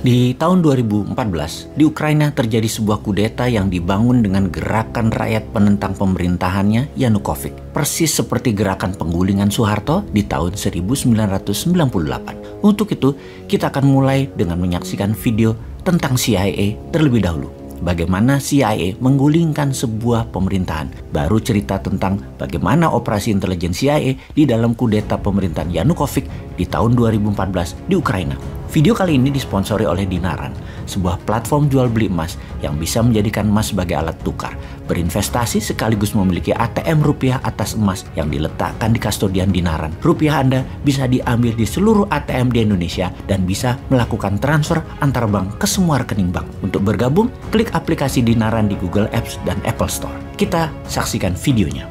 Di tahun 2014, di Ukraina terjadi sebuah kudeta yang dibangun dengan gerakan rakyat penentang pemerintahannya Yanukovych, persis seperti gerakan penggulingan Soeharto di tahun 1998. Untuk itu, kita akan mulai dengan menyaksikan video tentang CIA terlebih dahulu. Bagaimana CIA menggulingkan sebuah pemerintahan. Baru cerita tentang bagaimana operasi intelijen CIA di dalam kudeta pemerintahan Yanukovych di tahun 2014 di Ukraina. Video kali ini disponsori oleh Dinaran, sebuah platform jual beli emas yang bisa menjadikan emas sebagai alat tukar, berinvestasi sekaligus memiliki ATM rupiah atas emas yang diletakkan di kastodian Dinaran. Rupiah Anda bisa diambil di seluruh ATM di Indonesia dan bisa melakukan transfer antar bank ke semua rekening bank. Untuk bergabung, klik aplikasi Dinaran di Google Apps dan Apple Store. Kita saksikan videonya.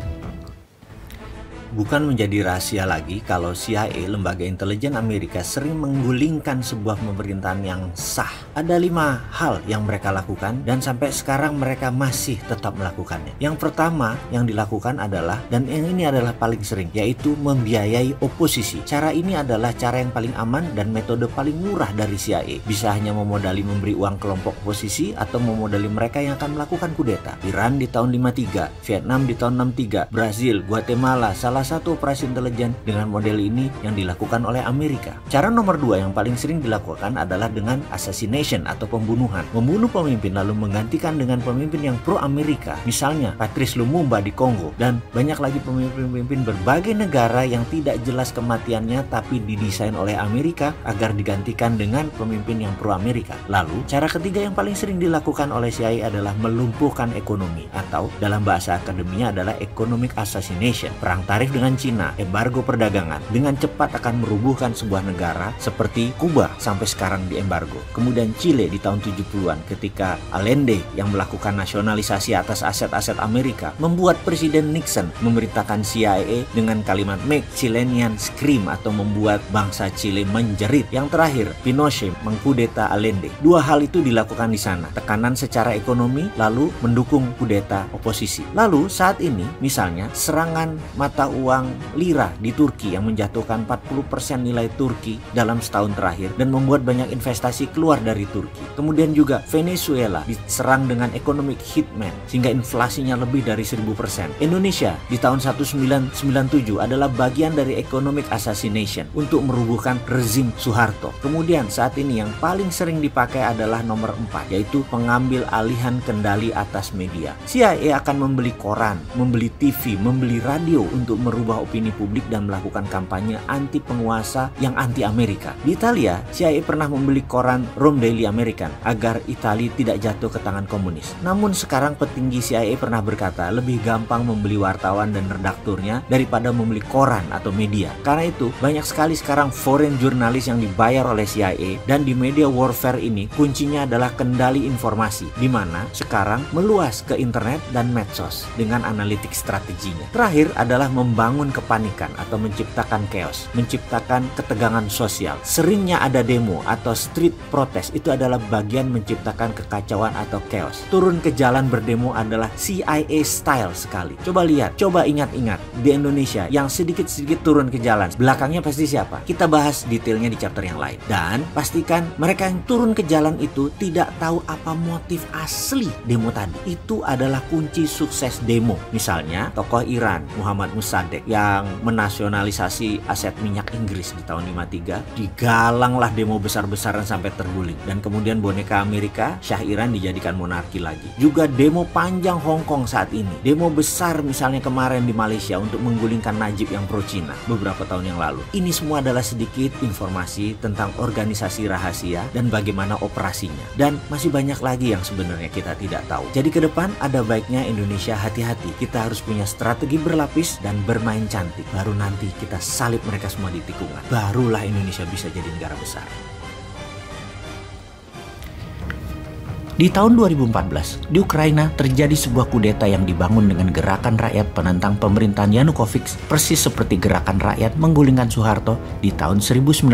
Bukan menjadi rahasia lagi kalau CIA, lembaga intelijen Amerika, sering menggulingkan sebuah pemerintahan yang sah. Ada 5 hal yang mereka lakukan dan sampai sekarang mereka masih tetap melakukannya. Yang pertama yang dilakukan adalah, dan yang ini adalah paling sering, yaitu membiayai oposisi. Cara ini adalah cara yang paling aman dan metode paling murah dari CIA. Bisa hanya memodali memberi uang kelompok oposisi atau memodali mereka yang akan melakukan kudeta. Iran di tahun 53, Vietnam di tahun 63, Brazil, Guatemala, salah satu operasi intelijen dengan model ini yang dilakukan oleh Amerika. Cara nomor 2 yang paling sering dilakukan adalah dengan assassination atau pembunuhan. Membunuh pemimpin lalu menggantikan dengan pemimpin yang pro-Amerika. Misalnya Patrice Lumumba di Kongo dan banyak lagi pemimpin-pemimpin berbagai negara yang tidak jelas kematiannya tapi didesain oleh Amerika agar digantikan dengan pemimpin yang pro-Amerika. Lalu cara ketiga yang paling sering dilakukan oleh CIA adalah melumpuhkan ekonomi atau dalam bahasa akademinya adalah economic assassination. Perang tarif dengan Cina, embargo perdagangan, dengan cepat akan merubuhkan sebuah negara seperti Kuba sampai sekarang di embargo. Kemudian Chile di tahun 70-an ketika Allende yang melakukan nasionalisasi atas aset-aset Amerika membuat Presiden Nixon memerintahkan CIA dengan kalimat "Make Chilean Scream" atau membuat bangsa Chile menjerit. Yang terakhir, Pinochet mengkudeta Allende. 2 hal itu dilakukan di sana. Tekanan secara ekonomi lalu mendukung kudeta oposisi. Lalu saat ini misalnya serangan mata uang lira di Turki yang menjatuhkan 40% nilai Turki dalam setahun terakhir dan membuat banyak investasi keluar dari Turki. Kemudian juga Venezuela diserang dengan economic hitman sehingga inflasinya lebih dari 1000%. Indonesia di tahun 1997 adalah bagian dari economic assassination untuk merubuhkan rezim Soeharto. Kemudian saat ini yang paling sering dipakai adalah nomor 4, yaitu pengambil alihan kendali atas media. CIA akan membeli koran, membeli TV, membeli radio untuk merubah opini publik dan melakukan kampanye anti penguasa yang anti Amerika. Di Italia, CIA pernah membeli koran Rome Daily American agar Italia tidak jatuh ke tangan komunis. Namun sekarang petinggi CIA pernah berkata lebih gampang membeli wartawan dan redakturnya daripada membeli koran atau media. Karena itu, banyak sekali sekarang foreign jurnalis yang dibayar oleh CIA dan di media warfare ini kuncinya adalah kendali informasi di mana sekarang meluas ke internet dan medsos dengan analitik strateginya. Terakhir adalah membangun kepanikan atau menciptakan chaos, menciptakan ketegangan sosial. Seringnya ada demo atau street protest, itu adalah bagian menciptakan kekacauan atau chaos. Turun ke jalan berdemo adalah CIA style sekali. Coba lihat, coba ingat-ingat di Indonesia yang sedikit-sedikit turun ke jalan, belakangnya pasti siapa? Kita bahas detailnya di chapter yang lain. Dan pastikan mereka yang turun ke jalan itu tidak tahu apa motif asli demo tadi. Itu adalah kunci sukses demo. Misalnya tokoh Iran Muhammad Mossadegh yang menasionalisasi aset minyak Inggris di tahun 53, digalanglah demo besar-besaran sampai terguling. Dan kemudian boneka Amerika, Shah Iran dijadikan monarki lagi. Juga demo panjang Hong Kong saat ini. Demo besar misalnya kemarin di Malaysia untuk menggulingkan Najib yang pro Cina beberapa tahun yang lalu. Ini semua adalah sedikit informasi tentang organisasi rahasia dan bagaimana operasinya. Dan masih banyak lagi yang sebenarnya kita tidak tahu. Jadi ke depan ada baiknya Indonesia hati-hati. Kita harus punya strategi berlapis dan bermain cantik. Baru nanti kita salib mereka semua di tikungan. Barulah Indonesia bisa jadi negara besar. Di tahun 2014, di Ukraina terjadi sebuah kudeta yang dibangun dengan gerakan rakyat penentang pemerintahan Yanukovych, persis seperti gerakan rakyat menggulingkan Soeharto di tahun 1998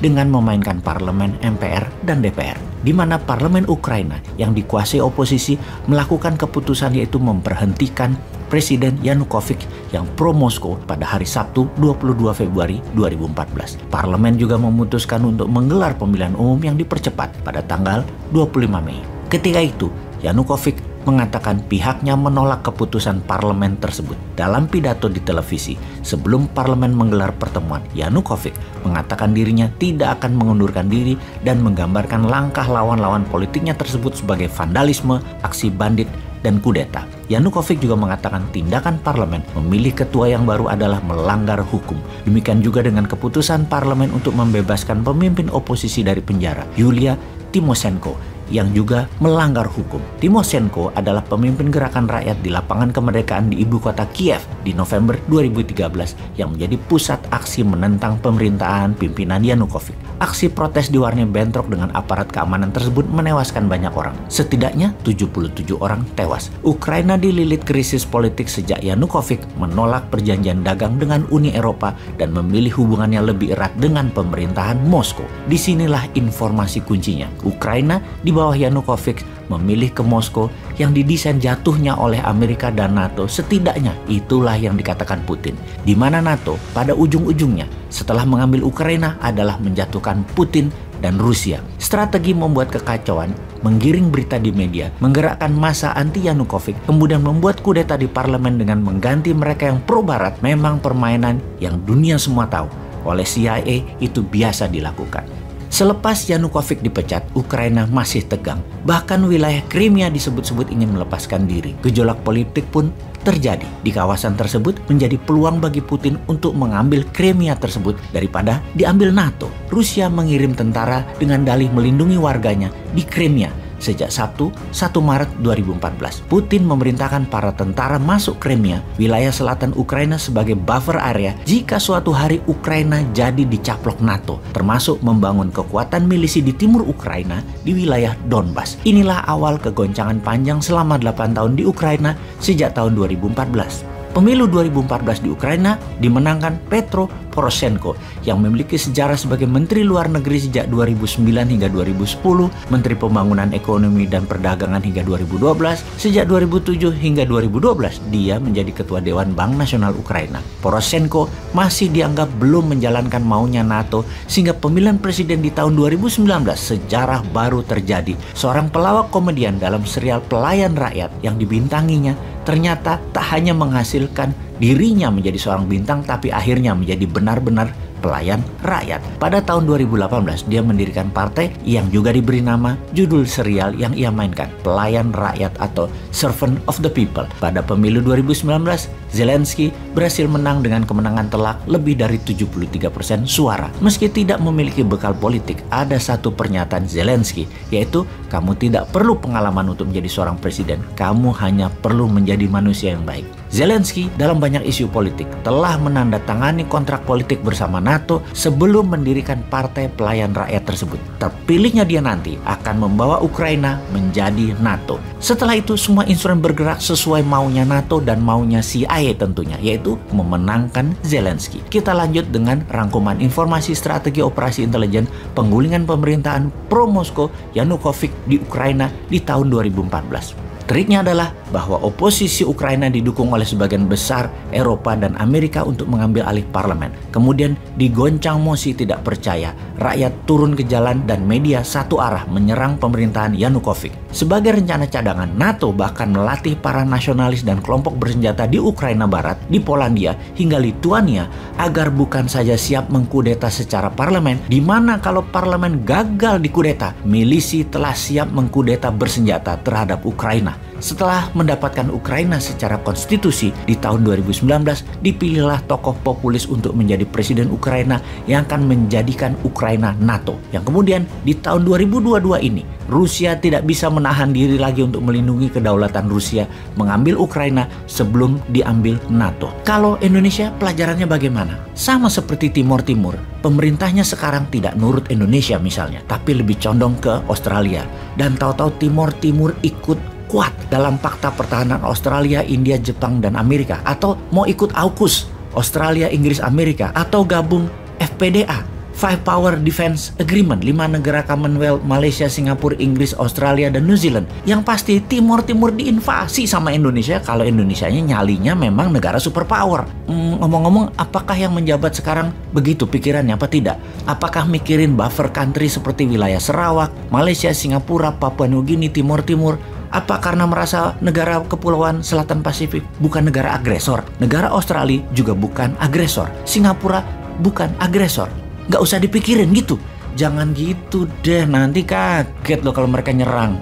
dengan memainkan parlemen, MPR, dan DPR. Di mana parlemen Ukraina yang dikuasai oposisi melakukan keputusan yaitu memberhentikan Presiden Yanukovych yang pro-Moskow pada hari Sabtu 22 Februari 2014. Parlemen juga memutuskan untuk menggelar pemilihan umum yang dipercepat pada tanggal 25 Mei. Ketika itu, Yanukovych mengatakan pihaknya menolak keputusan parlemen tersebut. Dalam pidato di televisi sebelum parlemen menggelar pertemuan, Yanukovych mengatakan dirinya tidak akan mengundurkan diri dan menggambarkan langkah lawan-lawan politiknya tersebut sebagai vandalisme, aksi bandit, dan kudeta. Yanukovych juga mengatakan tindakan parlemen memilih ketua yang baru adalah melanggar hukum. Demikian juga dengan keputusan parlemen untuk membebaskan pemimpin oposisi dari penjara, Yulia Tymoshenko, yang juga melanggar hukum. Tymoshenko adalah pemimpin gerakan rakyat di lapangan kemerdekaan di ibu kota Kiev di November 2013 yang menjadi pusat aksi menentang pemerintahan pimpinan Yanukovych. Aksi protes diwarnai bentrok dengan aparat keamanan tersebut menewaskan banyak orang. Setidaknya 77 orang tewas. Ukraina dililit krisis politik sejak Yanukovych menolak perjanjian dagang dengan Uni Eropa dan memilih hubungannya lebih erat dengan pemerintahan Moskow. Disinilah informasi kuncinya. Ukraina di bawah Yanukovych memilih ke Moskow yang didesain jatuhnya oleh Amerika dan NATO. Setidaknya itulah yang dikatakan Putin. Di mana NATO pada ujung-ujungnya setelah mengambil Ukraina adalah menjatuhkan Putin dan Rusia. Strategi membuat kekacauan, menggiring berita di media, menggerakkan massa anti Yanukovych, kemudian membuat kudeta di parlemen dengan mengganti mereka yang pro-barat memang permainan yang dunia semua tahu. Oleh CIA itu biasa dilakukan. Selepas Yanukovych dipecat, Ukraina masih tegang. Bahkan wilayah Crimea disebut-sebut ingin melepaskan diri. Gejolak politik pun terjadi. Di kawasan tersebut menjadi peluang bagi Putin untuk mengambil Crimea tersebut daripada diambil NATO. Rusia mengirim tentara dengan dalih melindungi warganya di Crimea. Sejak Sabtu 1 Maret 2014, Putin memerintahkan para tentara masuk Crimea, wilayah selatan Ukraina sebagai buffer area jika suatu hari Ukraina jadi dicaplok NATO, termasuk membangun kekuatan milisi di timur Ukraina di wilayah Donbas. Inilah awal kegoncangan panjang selama 8 tahun di Ukraina sejak tahun 2014. Pemilu 2014 di Ukraina dimenangkan Petro Poroshenko yang memiliki sejarah sebagai Menteri Luar Negeri sejak 2009 hingga 2010, Menteri Pembangunan Ekonomi dan Perdagangan hingga 2012, sejak 2007 hingga 2012 dia menjadi Ketua Dewan Bank Nasional Ukraina. Poroshenko masih dianggap belum menjalankan maunya NATO sehingga pemilihan presiden di tahun 2019 sejarah baru terjadi. Seorang pelawak komedian dalam serial Pelayan Rakyat yang dibintanginya ternyata tak hanya menghasilkan dirinya menjadi seorang bintang, tapi akhirnya menjadi benar-benar pelayan rakyat. Pada tahun 2018, dia mendirikan partai yang juga diberi nama judul serial yang ia mainkan, Pelayan Rakyat atau Servant of the People. Pada pemilu 2019, Zelensky berhasil menang dengan kemenangan telak lebih dari 73% suara. Meski tidak memiliki bekal politik, ada satu pernyataan Zelensky, yaitu kamu tidak perlu pengalaman untuk menjadi seorang presiden, kamu hanya perlu menjadi manusia yang baik. Zelensky dalam banyak isu politik telah menandatangani kontrak politik bersama NATO sebelum mendirikan Partai Pelayan Rakyat tersebut. Terpilihnya dia nanti akan membawa Ukraina menjadi NATO. Setelah itu semua instrumen bergerak sesuai maunya NATO dan maunya CIA tentunya, yaitu memenangkan Zelensky. Kita lanjut dengan rangkuman informasi strategi operasi intelijen penggulingan pemerintahan pro-Moskow Yanukovych di Ukraina di tahun 2014. Triknya adalah bahwa oposisi Ukraina didukung oleh sebagian besar Eropa dan Amerika untuk mengambil alih parlemen. Kemudian digoncang mosi tidak percaya, rakyat turun ke jalan dan media satu arah menyerang pemerintahan Yanukovych. Sebagai rencana cadangan, NATO bahkan melatih para nasionalis dan kelompok bersenjata di Ukraina Barat, di Polandia, hingga Lituania agar bukan saja siap mengkudeta secara parlemen, di mana kalau parlemen gagal dikudeta, milisi telah siap mengkudeta bersenjata terhadap Ukraina. Setelah mendapatkan Ukraina secara konstitusi di tahun 2019, dipilihlah tokoh populis untuk menjadi presiden Ukraina yang akan menjadikan Ukraina NATO. Yang kemudian di tahun 2022 ini, Rusia tidak bisa menahan diri lagi untuk melindungi kedaulatan Rusia, mengambil Ukraina sebelum diambil NATO. Kalau Indonesia pelajarannya bagaimana? Sama seperti Timur Timur, pemerintahnya sekarang tidak nurut Indonesia misalnya, tapi lebih condong ke Australia. Dan tahu-tahu Timur Timur ikut kuat dalam Fakta Pertahanan Australia, India, Jepang, dan Amerika, atau mau ikut AUKUS Australia, Inggris, Amerika, atau gabung FPDA. Five Power Defense Agreement, 5 negara Commonwealth, Malaysia, Singapura, Inggris, Australia, dan New Zealand. Yang pasti Timur diinvasi sama Indonesia kalau Indonesianya nyalinya memang negara superpower. Ngomong-ngomong, apakah yang menjabat sekarang begitu pikirannya apa tidak? Apakah mikirin buffer country seperti wilayah Sarawak, Malaysia, Singapura, Papua Nugini, Timur? Apa karena merasa negara kepulauan Selatan Pasifik bukan negara agresor? Negara Australia juga bukan agresor. Singapura bukan agresor. Nggak usah dipikirin gitu. Jangan gitu deh, nanti kaget loh kalau mereka nyerang.